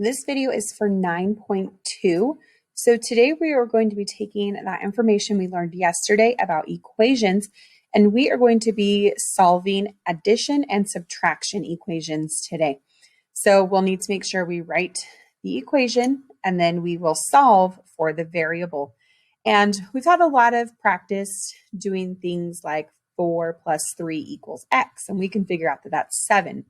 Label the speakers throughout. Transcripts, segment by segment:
Speaker 1: This video is for 9.2. So today we are going to be taking that information we learned yesterday about equations, and we are going to be solving addition and subtraction equations today. So we'll need to make sure we write the equation, and then we will solve for the variable. And we've had a lot of practice doing things like 4 plus 3 equals x, and we can figure out that that's 7.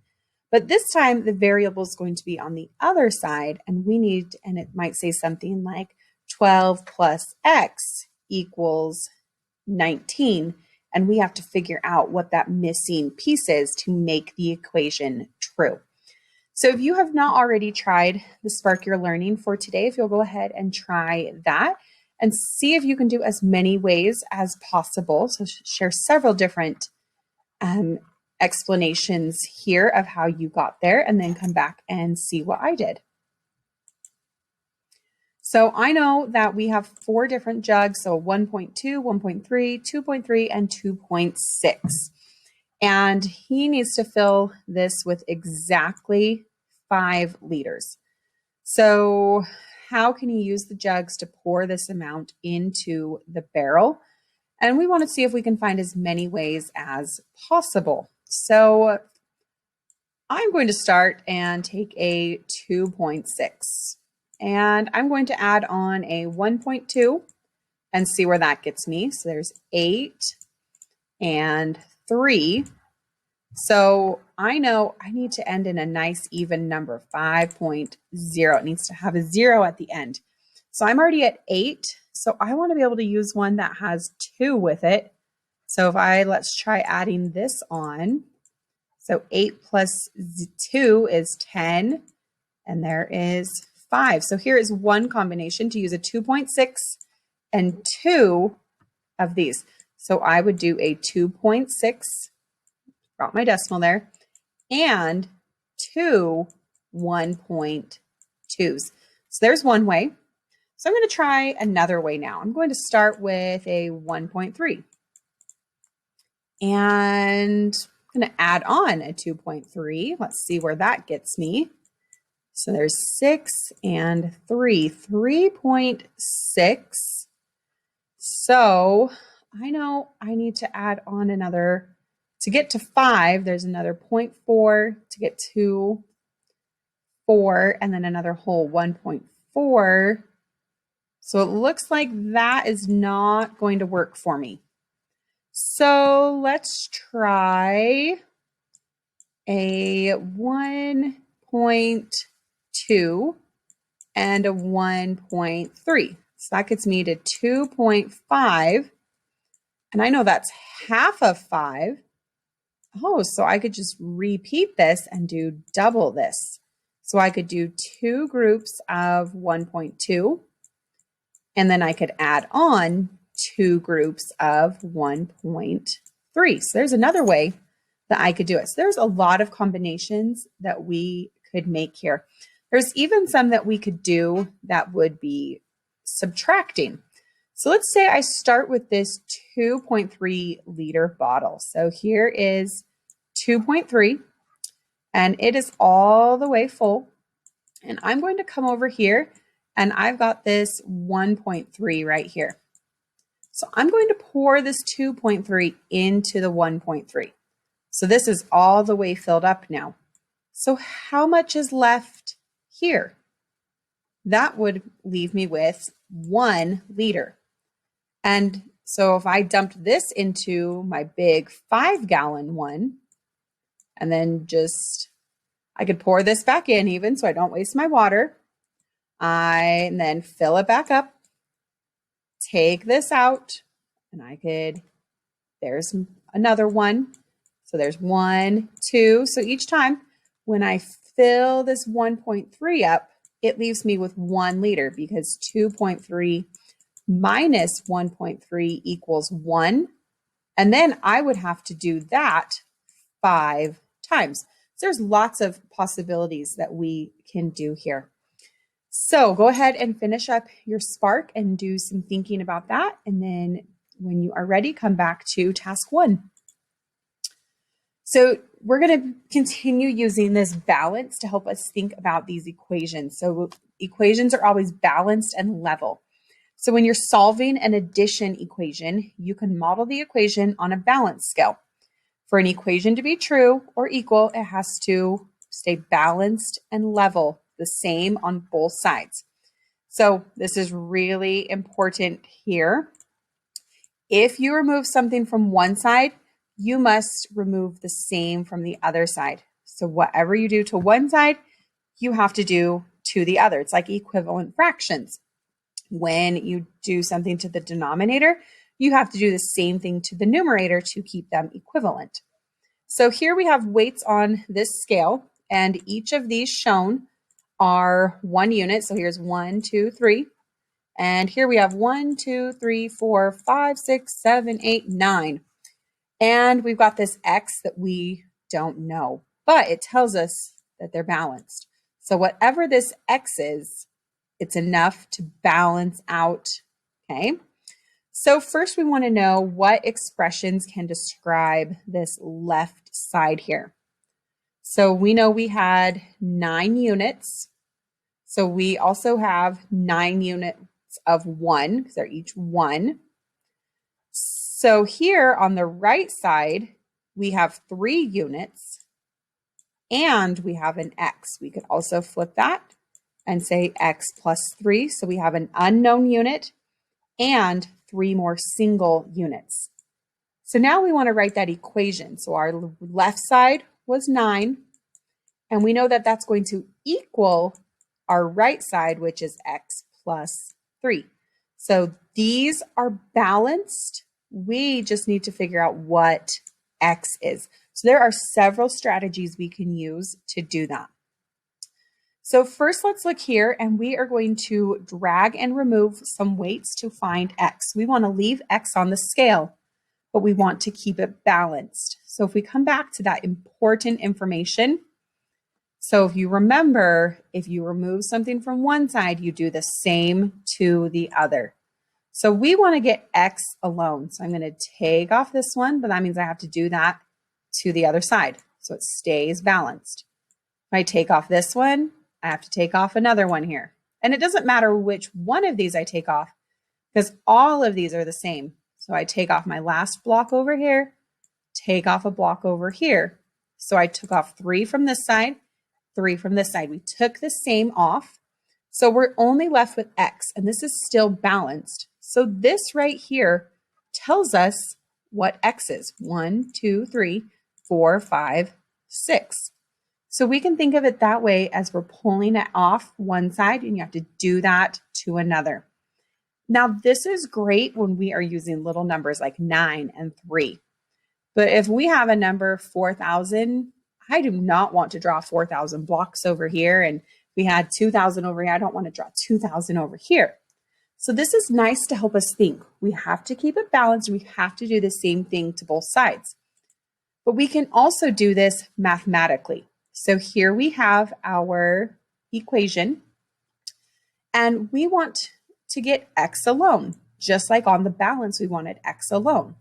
Speaker 1: But this time the variable is going to be on the other side, and it might say something like 12 plus x equals 19. And we have to figure out what that missing piece is to make the equation true. So if you have not already tried the Spark Your Learning for today, if you'll go ahead and try that and see if you can do as many ways as possible. So share several different explanations here of how you got there, and then come back and see what I did. So I know that we have 4 different jugs, so 1.2, 1.3, 2.3, and 2.6. And he needs to fill this with exactly 5 liters. So how can he use the jugs to pour this amount into the barrel? And we want to see if we can find as many ways as possible. So I'm going to start and take a 2.6, and I'm going to add on a 1.2 and see where that gets me. So there's 8 and 3. So I know I need to end in a nice even number, 5.0. It needs to have a 0 at the end. So I'm already at 8. So I want to be able to use one that has 2 with it. So let's try adding this on. So 8 plus 2 is 10, and there is 5. So here is one combination to use a 2.6 and 2 of these. So I would do a 2.6, brought my decimal there, and 2 1.2s. So there's one way. So I'm going to try another way now. I'm going to start with a 1.3. And I'm going to add on a 2.3. Let's see where that gets me. So there's 6 and 3, 3.6. So I know I need to add on another, to get to 5, there's another 0.4 to get to 4, and then another whole 1.4. So it looks like that is not going to work for me. So let's try a 1.2 and a 1.3. So that gets me to 2.5. And I know that's half of 5. Oh, so I could just repeat this and do double this. So I could do 2 groups of 1.2, and then I could add on 2 groups of 1.3. So there's another way that I could do it. So there's a lot of combinations that we could make here. There's even some that we could do that would be subtracting. So let's say I start with this 2.3 liter bottle. So here is 2.3, and it is all the way full. And I'm going to come over here, and I've got this 1.3 right here. So I'm going to pour this 2.3 into the 1.3. So this is all the way filled up now. So how much is left here? That would leave me with 1 liter. And so if I dumped this into my big 5-gallon one, and then I could pour this back in even so I don't waste my water. And then fill it back up, take this out, and there's another one. So there's 1, 2. So each time when I fill this 1.3 up, it leaves me with 1 liter, because 2.3 minus 1.3 equals 1. And then I would have to do that 5 times. So there's lots of possibilities that we can do here. So go ahead and finish up your Spark and do some thinking about that. And then when you are ready, come back to task 1. So we're going to continue using this balance to help us think about these equations. So equations are always balanced and level. So when you're solving an addition equation, you can model the equation on a balance scale. For an equation to be true or equal, it has to stay balanced and level, the same on both sides. So this is really important here. If you remove something from one side, you must remove the same from the other side. So whatever you do to one side, you have to do to the other. It's like equivalent fractions. When you do something to the denominator, you have to do the same thing to the numerator to keep them equivalent. So here we have weights on this scale, and each of these shown are 1 unit. So here's 1, 2, 3. And here we have 1, 2, 3, 4, 5, 6, 7, 8, 9. And we've got this X that we don't know, but it tells us that they're balanced. So whatever this X is, it's enough to balance out, okay? So first we want to know what expressions can describe this left side here. So we know we had 9 units. So we also have 9 units of 1, because they're each 1. So here on the right side, we have 3 units, and we have an X. We could also flip that and say X plus 3. So we have an unknown unit and 3 more single units. So now we want to write that equation. So our left side was 9, and we know that that's going to equal our right side, which is X plus 3. So these are balanced. We just need to figure out what X is. So there are several strategies we can use to do that. So first, let's look here, and we are going to drag and remove some weights to find X. We want to leave X on the scale, but we want to keep it balanced. So if we come back to that important information, so if you remember, if you remove something from one side, you do the same to the other. So we want to get X alone. So I'm going to take off this one, but that means I have to do that to the other side. So it stays balanced. If I take off this one, I have to take off another one here. And it doesn't matter which one of these I take off, because all of these are the same. So I take off my last block over here, take off a block over here. So I took off 3 from this side, 3 from this side. We took the same off. So we're only left with X, and this is still balanced. So this right here tells us what X is. 1, 2, 3, 4, 5, 6. So we can think of it that way, as we're pulling it off one side, and you have to do that to another. Now, this is great when we are using little numbers like 9 and 3. But if we have a number 4,000, I do not want to draw 4,000 blocks over here, and we had 2,000 over here. I don't want to draw 2,000 over here. So this is nice to help us think. We have to keep it balanced. We have to do the same thing to both sides. But we can also do this mathematically. So here we have our equation, and we want to get X alone, just like on the balance, we wanted X alone.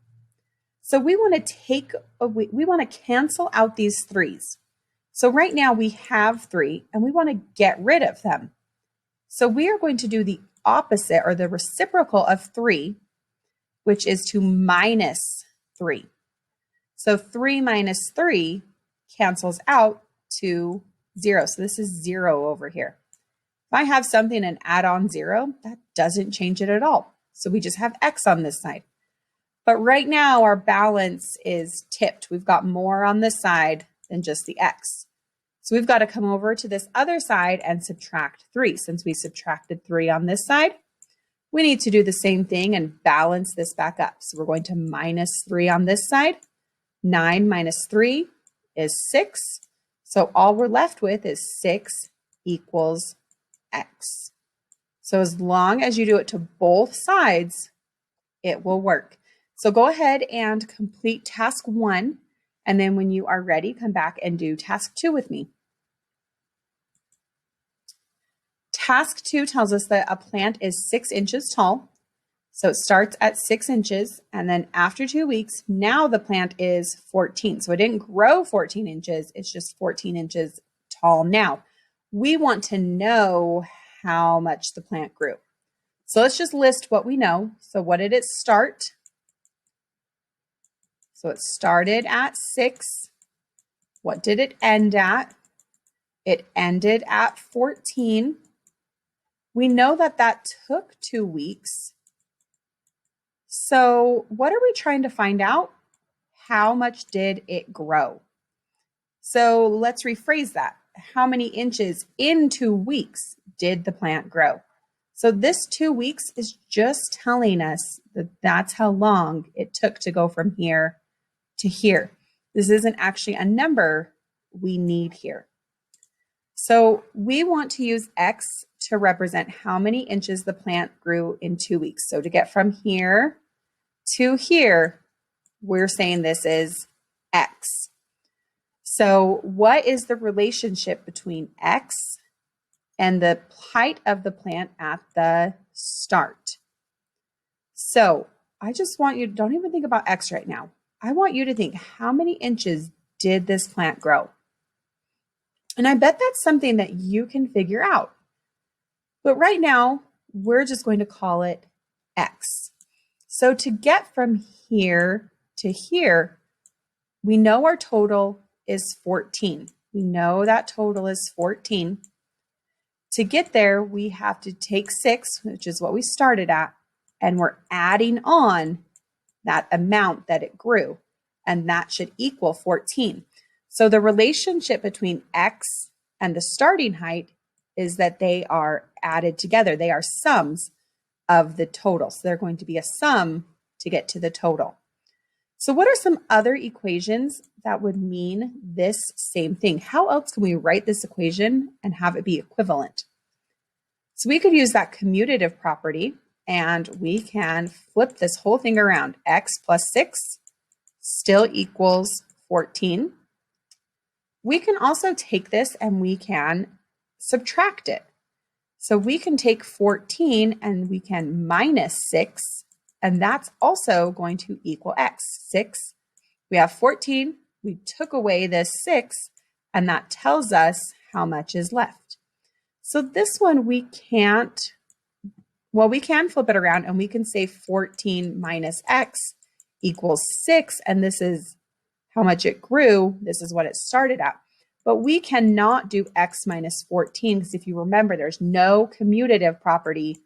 Speaker 1: So we want to cancel out these 3's. So right now we have 3, and we want to get rid of them. So we are going to do the opposite, or the reciprocal of 3, which is to minus 3. So 3 minus 3 cancels out to 0. So this is 0 over here. If I have something and add on 0, that doesn't change it at all. So we just have X on this side. But right now our balance is tipped. We've got more on this side than just the X. So we've got to come over to this other side and subtract 3. Since we subtracted 3 on this side, we need to do the same thing and balance this back up. So we're going to minus 3 on this side. 9 minus 3 is 6. So all we're left with is 6 equals X. So as long as you do it to both sides, it will work. So go ahead and complete task 1. And then when you are ready, come back and do task 2 with me. Task 2 tells us that a plant is 6 inches tall. So it starts at 6 inches, and then after 2 weeks, now the plant is 14. So it didn't grow 14 inches, it's just 14 inches tall now. We want to know how much the plant grew. So let's just list what we know. So what did it start? So it started at 6. What did it end at? It ended at 14. We know that that took 2 weeks. So what are we trying to find out? How much did it grow? So let's rephrase that. How many inches in 2 weeks did the plant grow? So this 2 weeks is just telling us that that's how long it took to go from here to here. This isn't actually a number we need here. So we want to use X to represent how many inches the plant grew in 2 weeks. So to get from here to here, we're saying this is X. So what is the relationship between X and the height of the plant at the start? So I just want you to don't even think about X right now. I want you to think, how many inches did this plant grow? And I bet that's something that you can figure out. But right now, we're just going to call it X. So to get from here to here, we know our total is 14. We know that total is 14. To get there, we have to take 6, which is what we started at, and we're adding on that amount that it grew, and that should equal 14. So the relationship between X and the starting height is that they are added together. They are sums of the total. So they're going to be a sum to get to the total. So what are some other equations that would mean this same thing? How else can we write this equation and have it be equivalent? So we could use that commutative property, and we can flip this whole thing around. X plus 6 still equals 14. We can also take this and we can subtract it. So we can take 14 and we can minus 6, and that's also going to equal X. 6, we have 14, we took away this 6, and that tells us how much is left. So this one we can't, well, we can flip it around and we can say 14 minus X equals 6, and this is how much it grew. This is what it started at. But we cannot do X minus 14 because if you remember, there's no commutative property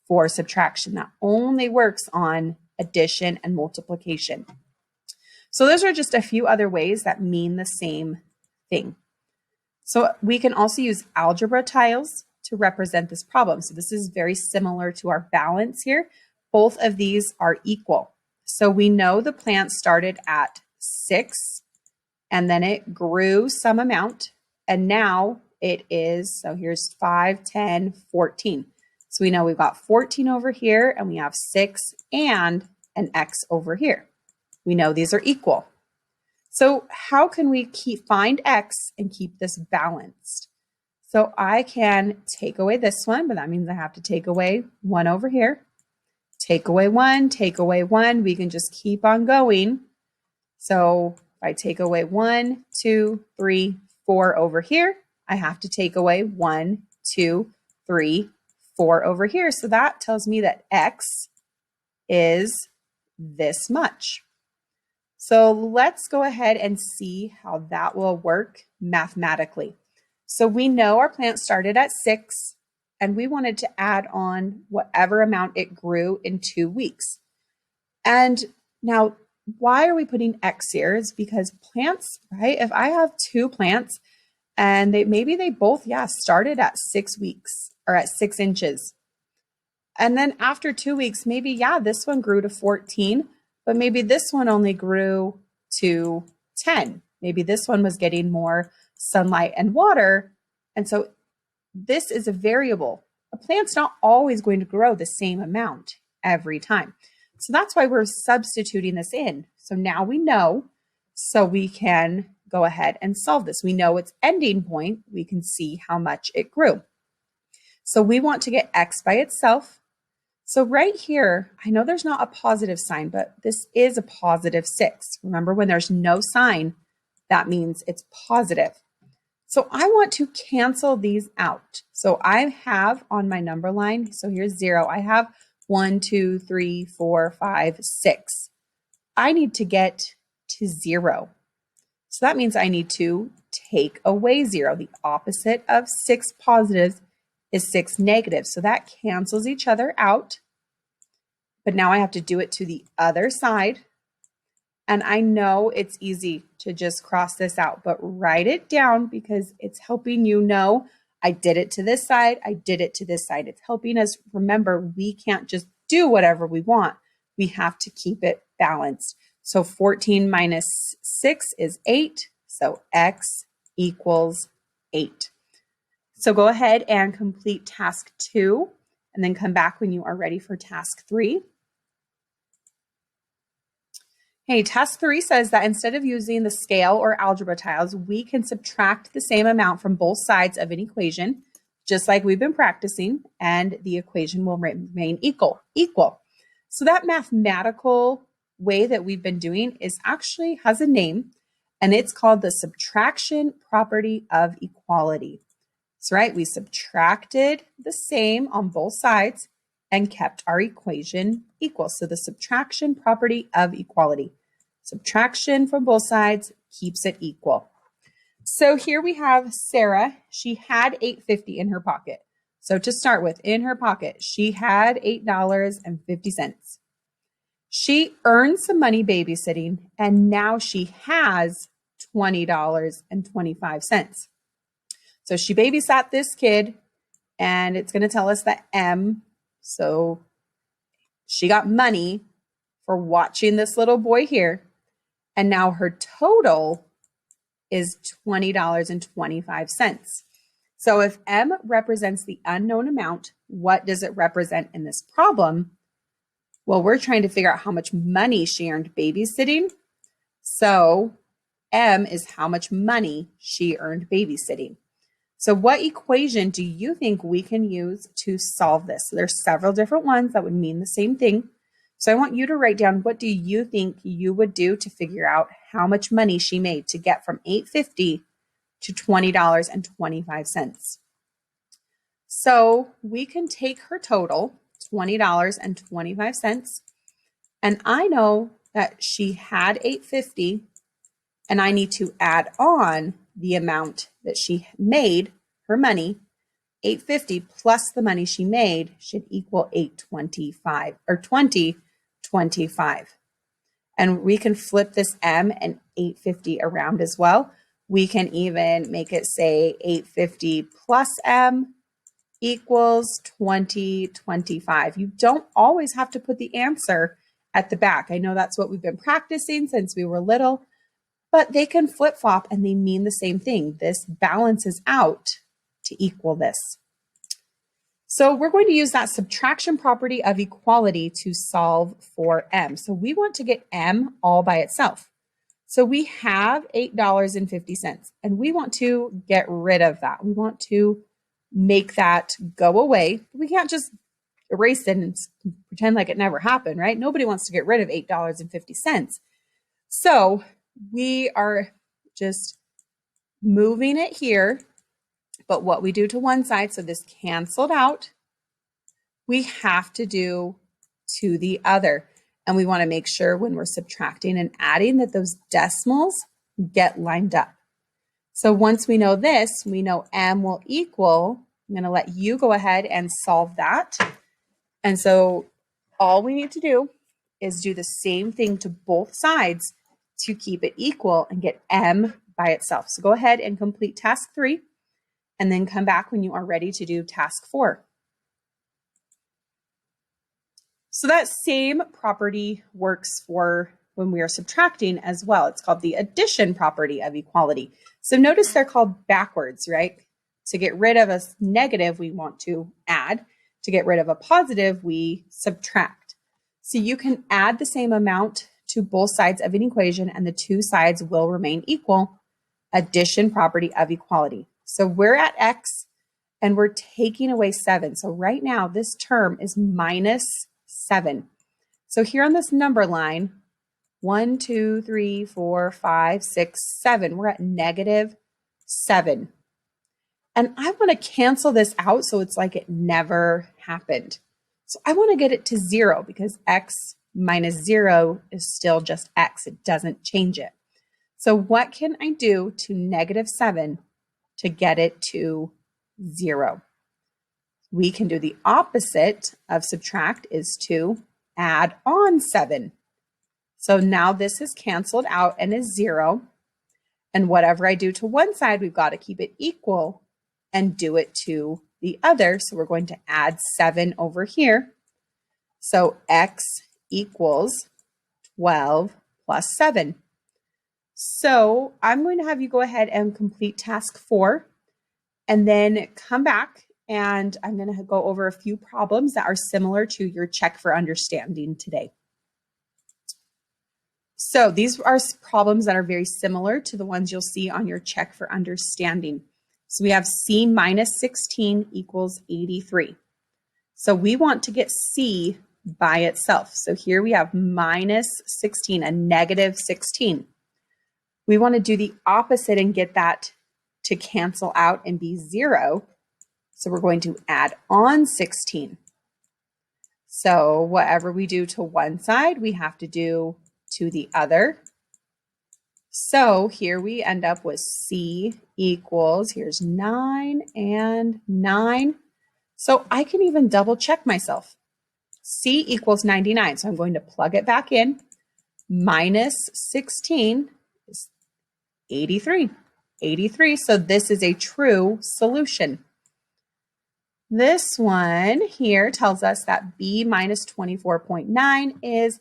Speaker 1: for subtraction. That only works on addition and multiplication. So those are just a few other ways that mean the same thing. So we can also use algebra tiles to represent this problem. So this is very similar to our balance here. Both of these are equal. So we know the plant started at 6 and then it grew some amount, and now it is, so here's 5, 10, 14. So we know we've got 14 over here and we have 6 and an X over here. We know these are equal. So how can we find X and keep this balanced? So I can take away this one, but that means I have to take away 1 over here. Take away 1, take away 1. We can just keep on going. So if I take away 1, 2, 3, 4 over here, I have to take away 1, 2, 3, 4 over here. So that tells me that X is this much. So let's go ahead and see how that will work mathematically. So we know our plant started at 6 and we wanted to add on whatever amount it grew in 2 weeks. And now, why are we putting X here? Is because plants, right? If I have 2 plants and maybe they both, started at 6 weeks or at 6 inches. And then after 2 weeks, maybe, this one grew to 14, but maybe this one only grew to 10. Maybe this one was getting more sunlight and water. And so this is a variable. A plant's not always going to grow the same amount every time. So that's why we're substituting this in. So now we know, so we can go ahead and solve this. We know its ending point. We can see how much it grew. So we want to get X by itself. So right here, I know there's not a positive sign, but this is a positive 6. Remember, when there's no sign, that means it's positive. So I want to cancel these out. So I have on my number line, so here's 0. I have 1, 2, 3, 4, 5, 6. I need to get to 0. So that means I need to take away 0. The opposite of 6 positives is 6 negatives. So that cancels each other out. But now I have to do it to the other side. And I know it's easy to just cross this out, but write it down because it's helping you know I did it to this side, I did it to this side. It's helping us remember we can't just do whatever we want. We have to keep it balanced. So 14 minus 6 is 8. So x equals 8. So go ahead and complete task 2 and then come back when you are ready for task 3. Hey, task 3 says that instead of using the scale or algebra tiles, we can subtract the same amount from both sides of an equation, just like we've been practicing, and the equation will remain equal. So that mathematical way that we've been doing actually has a name, and it's called the subtraction property of equality. That's right, we subtracted the same on both sides and kept our equation equal. So the subtraction property of equality. Subtraction from both sides keeps it equal. So here we have Sarah. She had $8.50 in her pocket. So to start with, in her pocket, she had $8.50. She earned some money babysitting, and now she has $20.25. So she babysat this kid, and it's going to tell us that M. So she got money for watching this little boy here. And now her total is $20.25. So if M represents the unknown amount, what does it represent in this problem? Well, we're trying to figure out how much money she earned babysitting. So M is how much money she earned babysitting. So what equation do you think we can use to solve this? So there's several different ones that would mean the same thing. So I want you to write down, what do you think you would do to figure out how much money she made to get from $8.50 to $20.25? So we can take her total, $20.25, and I know that she had $8.50, and I need to add on the amount that she made, her money. $8.50 plus the money she made should equal $8.25 or $20.25. And we can flip this M and $8.50 around as well. We can even make it say $8.50 plus M equals $20.25. You don't always have to put the answer at the back. I know that's what we've been practicing since we were little, but they can flip-flop and they mean the same thing. This balances out to equal this. So we're going to use that subtraction property of equality to solve for M. So we want to get M all by itself. So we have $8.50, and we want to get rid of that. We want to make that go away. We can't just erase it and pretend like it never happened, right? Nobody wants to get rid of $8.50. So we are just moving it here. But what we do to one side, so this canceled out, we have to do to the other. And we want to make sure when we're subtracting and adding that those decimals get lined up. So once we know this, we know M will equal, I'm going to let you go ahead and solve that. And so all we need to do is do the same thing to both sides to keep it equal and get M by itself. So go ahead and complete task 3. And then come back when you are ready to do task 4. So that same property works for when we are subtracting as well. It's called the addition property of equality. So notice they're called backwards, right? To get rid of a negative, we want to add. To get rid of a positive, we subtract. So you can add the same amount to both sides of an equation and the two sides will remain equal. Addition property of equality. So we're at X and we're taking away 7. So right now, this term is minus 7. So here on this number line, 1, 2, 3, 4, 5, 6, 7, we're at negative 7. And I want to cancel this out so it's like it never happened. So I want to get it to 0 because x minus 0 is still just x. It doesn't change it. So what can I do to negative 7 to get it to 0? We can do the opposite of subtract is to add on 7. So now this is canceled out and is 0. And whatever I do to one side, we've got to keep it equal and do it to the other. So we're going to add 7 over here. So x equals 12 plus 7. So I'm going to have you go ahead and complete task 4 and then come back, and I'm going to go over a few problems that are similar to your check for understanding today. So these are problems that are very similar to the ones you'll see on your check for understanding. So we have c minus 16 equals 83. So we want to get c by itself. So here we have minus 16, a negative 16. We want to do the opposite and get that to cancel out and be 0. So we're going to add on 16. So whatever we do to one side, we have to do to the other. So here we end up with c equals, here's 9 and 9. So I can even double check myself. C equals 99. So I'm going to plug it back in. Minus 16 is 83. 83. So this is a true solution. This one here tells us that b minus 24.9 is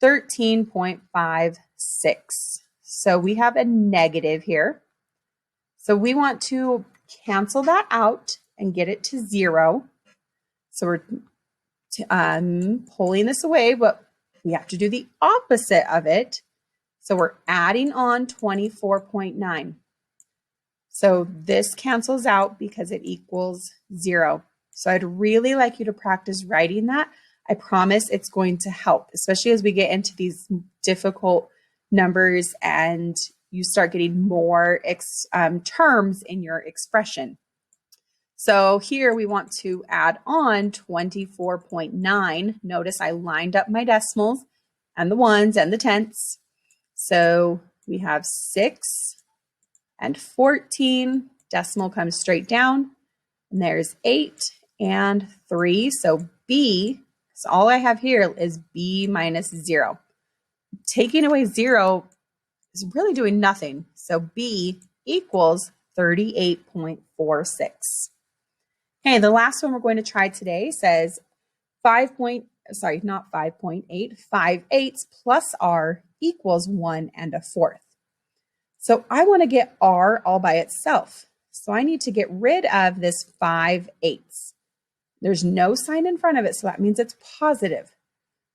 Speaker 1: 13.56. So we have a negative here. So we want to cancel that out and get it to 0. So we're pulling this away, but we have to do the opposite of it. So we're adding on 24.9. So this cancels out because it equals 0. So I'd really like you to practice writing that. I promise it's going to help, especially as we get into these difficult numbers and you start getting more terms in your expression. So here we want to add on 24.9. Notice I lined up my decimals and the ones and the tenths. So we have 6 and 14. Decimal comes straight down. And there's 8 and 3. So b, so all I have here is b minus 0. Taking away 0 is really doing nothing. So b equals 38.46. Okay, the last one we're going to try today says 5.8 plus r equals 1 1/4. So I want to get r all by itself. So I need to get rid of this 5/8. There's no sign in front of it, so that means it's positive.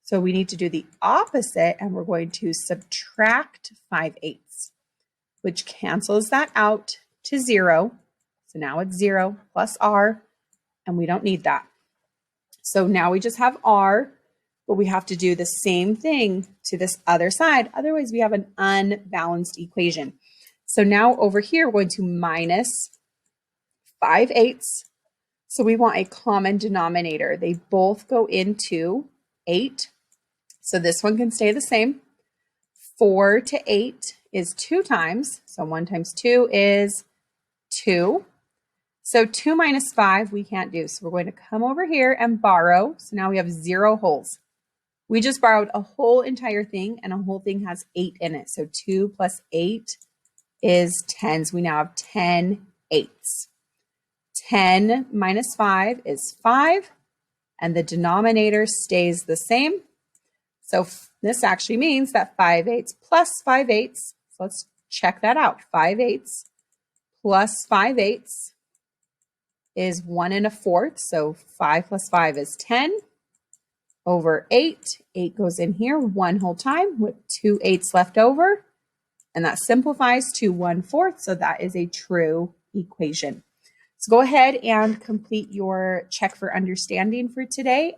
Speaker 1: So we need to do the opposite, and we're going to subtract 5/8, which cancels that out to 0. So now it's 0 plus r, and we don't need that. So now we just have r, but we have to do the same thing to this other side. Otherwise, we have an unbalanced equation. So now over here, we're going to minus 5/8. So we want a common denominator. They both go into 8. So this one can stay the same. 4 to 8 is 2 times. So 1 times 2 is 2. So 2 minus 5 we can't do. So we're going to come over here and borrow. So now we have 0 wholes. We just borrowed a whole entire thing, and a whole thing has 8 in it. So 2 plus 8 is 10. So we now have 10 eighths. 10 minus 5 is 5, and the denominator stays the same. So this actually means that 5/8 plus 5/8, so let's check that out. 5/8 plus 5/8 is 1 1/4, so 5 plus 5 is 10 over 8. 8 goes in here one whole time with 2 8s left over, and that simplifies to 1/4, so that is a true equation. So go ahead and complete your check for understanding for today.